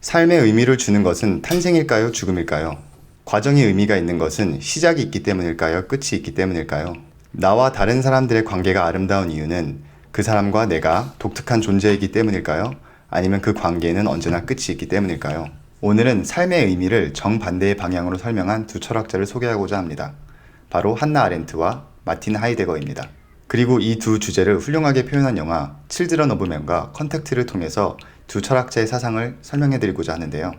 삶의 의미를 주는 것은 탄생일까요? 죽음일까요? 과정의 의미가 있는 것은 시작이 있기 때문일까요? 끝이 있기 때문일까요? 나와 다른 사람들의 관계가 아름다운 이유는 그 사람과 내가 독특한 존재이기 때문일까요? 아니면 그 관계에는 언제나 끝이 있기 때문일까요? 오늘은 삶의 의미를 정반대의 방향으로 설명한 두 철학자를 소개하고자 합니다. 바로 한나 아렌트와 마틴 하이데거입니다. 그리고 이 두 주제를 훌륭하게 표현한 영화 칠드런 오브 맨과 컨택트를 통해서 두 철학자의 사상을 설명해드리고자 하는데요.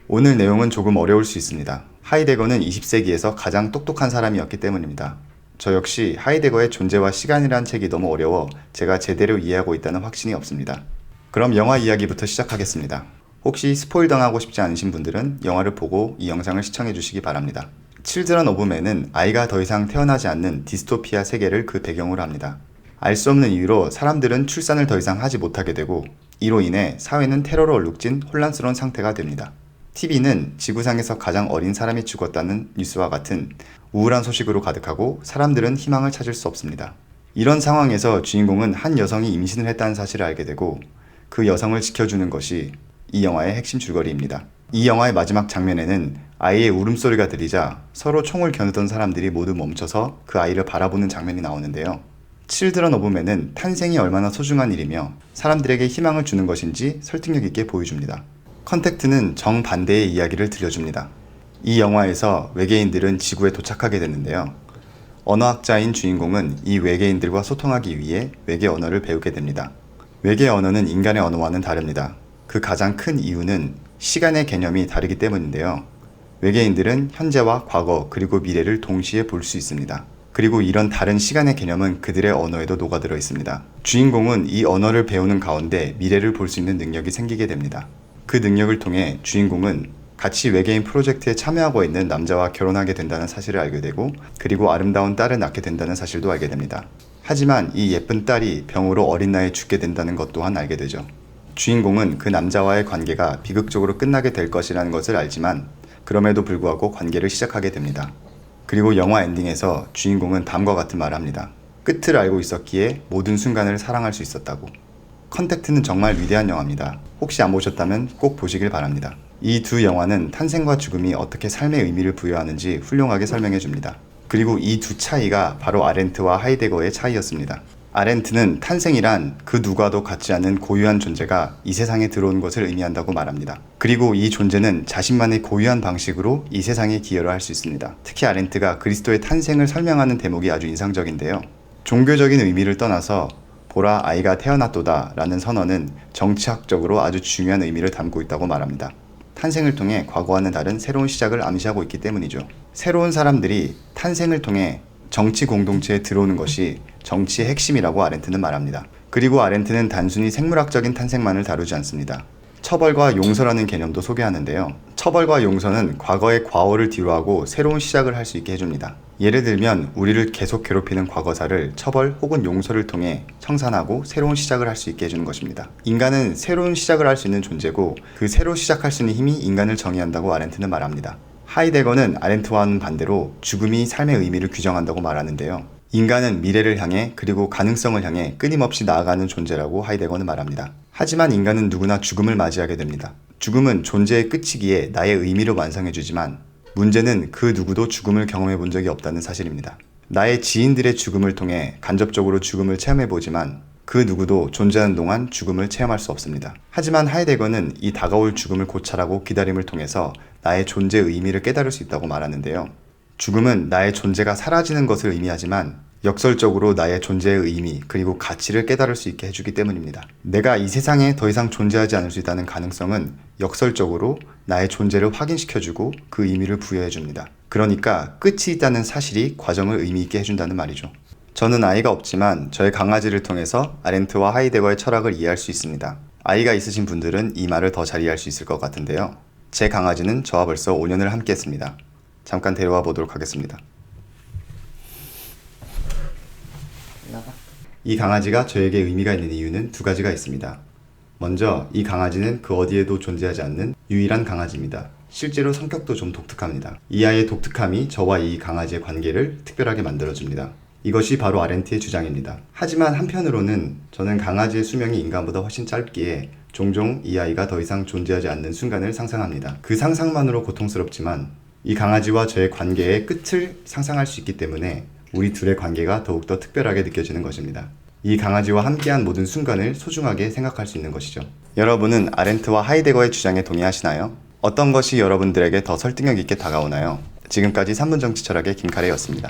오늘 내용은 조금 어려울 수 있습니다. 하이데거는 20세기에서 가장 똑똑한 사람이었기 때문입니다. 저 역시 하이데거의 존재와 시간이라는 책이 너무 어려워 제가 제대로 이해하고 있다는 확신이 없습니다. 그럼 영화 이야기부터 시작하겠습니다. 혹시 스포일 당하고 싶지 않으신 분들은 영화를 보고 이 영상을 시청해 주시기 바랍니다. 칠드런 오브 맨은 아이가 더 이상 태어나지 않는 디스토피아 세계를 그 배경으로 합니다. 알 수 없는 이유로 사람들은 출산을 더 이상 하지 못하게 되고 이로 인해 사회는 테러로 얼룩진 혼란스러운 상태가 됩니다. TV는 지구상에서 가장 어린 사람이 죽었다는 뉴스와 같은 우울한 소식으로 가득하고 사람들은 희망을 찾을 수 없습니다. 이런 상황에서 주인공은 한 여성이 임신을 했다는 사실을 알게 되고 그 여성을 지켜주는 것이 이 영화의 핵심 줄거리입니다. 이 영화의 마지막 장면에는 아이의 울음소리가 들리자 서로 총을 겨누던 사람들이 모두 멈춰서 그 아이를 바라보는 장면이 나오는데요. 칠드런 오브 맨은 탄생이 얼마나 소중한 일이며 사람들에게 희망을 주는 것인지 설득력 있게 보여줍니다. 컨택트는 정반대의 이야기를 들려줍니다. 이 영화에서 외계인들은 지구에 도착하게 되는데요. 언어학자인 주인공은 이 외계인들과 소통하기 위해 외계 언어를 배우게 됩니다. 외계 언어는 인간의 언어와는 다릅니다. 그 가장 큰 이유는 시간의 개념이 다르기 때문인데요. 외계인들은 현재와 과거 그리고 미래를 동시에 볼 수 있습니다. 그리고 이런 다른 시간의 개념은 그들의 언어에도 녹아들어 있습니다. 주인공은 이 언어를 배우는 가운데 미래를 볼 수 있는 능력이 생기게 됩니다. 그 능력을 통해 주인공은 같이 외계인 프로젝트에 참여하고 있는 남자와 결혼하게 된다는 사실을 알게 되고 그리고 아름다운 딸을 낳게 된다는 사실도 알게 됩니다. 하지만 이 예쁜 딸이 병으로 어린 나이에 죽게 된다는 것 또한 알게 되죠. 주인공은 그 남자와의 관계가 비극적으로 끝나게 될 것이라는 것을 알지만 그럼에도 불구하고 관계를 시작하게 됩니다. 그리고 영화 엔딩에서 주인공은 다음과 같은 말을 합니다. 끝을 알고 있었기에 모든 순간을 사랑할 수 있었다고. 컨택트는 정말 위대한 영화입니다. 혹시 안 보셨다면 꼭 보시길 바랍니다. 이 두 영화는 탄생과 죽음이 어떻게 삶의 의미를 부여하는지 훌륭하게 설명해 줍니다. 그리고 이 두 차이가 바로 아렌트와 하이데거의 차이였습니다. 아렌트는 탄생이란 그 누구와도 같지 않은 고유한 존재가 이 세상에 들어온 것을 의미한다고 말합니다. 그리고 이 존재는 자신만의 고유한 방식으로 이 세상에 기여를 할 수 있습니다. 특히 아렌트가 그리스도의 탄생을 설명하는 대목이 아주 인상적인데요. 종교적인 의미를 떠나서 보라 아이가 태어났도다 라는 선언은 정치학적으로 아주 중요한 의미를 담고 있다고 말합니다. 탄생을 통해 과거와는 다른 새로운 시작을 암시하고 있기 때문이죠. 새로운 사람들이 탄생을 통해 정치 공동체에 들어오는 것이 정치의 핵심이라고 아렌트는 말합니다. 그리고 아렌트는 단순히 생물학적인 탄생만을 다루지 않습니다. 처벌과 용서라는 개념도 소개하는데요. 처벌과 용서는 과거의 과오를 뒤로하고 새로운 시작을 할 수 있게 해줍니다. 예를 들면 우리를 계속 괴롭히는 과거사를 처벌 혹은 용서를 통해 청산하고 새로운 시작을 할 수 있게 해주는 것입니다. 인간은 새로운 시작을 할 수 있는 존재고 그 새로 시작할 수 있는 힘이 인간을 정의한다고 아렌트는 말합니다. 하이데거는 아렌트와는 반대로 죽음이 삶의 의미를 규정한다고 말하는데요. 인간은 미래를 향해 그리고 가능성을 향해 끊임없이 나아가는 존재라고 하이데거는 말합니다. 하지만 인간은 누구나 죽음을 맞이하게 됩니다. 죽음은 존재의 끝이기에 나의 의미를 완성해주지만 문제는 그 누구도 죽음을 경험해 본 적이 없다는 사실입니다. 나의 지인들의 죽음을 통해 간접적으로 죽음을 체험해보지만 그 누구도 존재하는 동안 죽음을 체험할 수 없습니다. 하지만 하이데거는 이 다가올 죽음을 고찰하고 기다림을 통해서 나의 존재의 의미를 깨달을 수 있다고 말하는데요. 죽음은 나의 존재가 사라지는 것을 의미하지만 역설적으로 나의 존재의 의미 그리고 가치를 깨달을 수 있게 해주기 때문입니다. 내가 이 세상에 더 이상 존재하지 않을 수 있다는 가능성은 역설적으로 나의 존재를 확인시켜주고 그 의미를 부여해줍니다. 그러니까 끝이 있다는 사실이 과정을 의미 있게 해준다는 말이죠. 저는 아이가 없지만 저의 강아지를 통해서 아렌트와 하이데거의 철학을 이해할 수 있습니다. 아이가 있으신 분들은 이 말을 더 잘 이해할 수 있을 것 같은데요. 제 강아지는 저와 벌써 5년을 함께 했습니다. 잠깐 데려와 보도록 하겠습니다. 이 강아지가 저에게 의미가 있는 이유는 두 가지가 있습니다. 먼저 이 강아지는 그 어디에도 존재하지 않는 유일한 강아지입니다. 실제로 성격도 좀 독특합니다. 이 아이의 독특함이 저와 이 강아지의 관계를 특별하게 만들어줍니다. 이것이 바로 아렌트의 주장입니다. 하지만 한편으로는 저는 강아지의 수명이 인간보다 훨씬 짧기에 종종 이 아이가 더 이상 존재하지 않는 순간을 상상합니다. 그 상상만으로 고통스럽지만 이 강아지와 저의 관계의 끝을 상상할 수 있기 때문에 우리 둘의 관계가 더욱더 특별하게 느껴지는 것입니다. 이 강아지와 함께한 모든 순간을 소중하게 생각할 수 있는 것이죠. 여러분은 아렌트와 하이데거의 주장에 동의하시나요? 어떤 것이 여러분들에게 더 설득력 있게 다가오나요? 지금까지 3분 정치 철학의 김카레였습니다.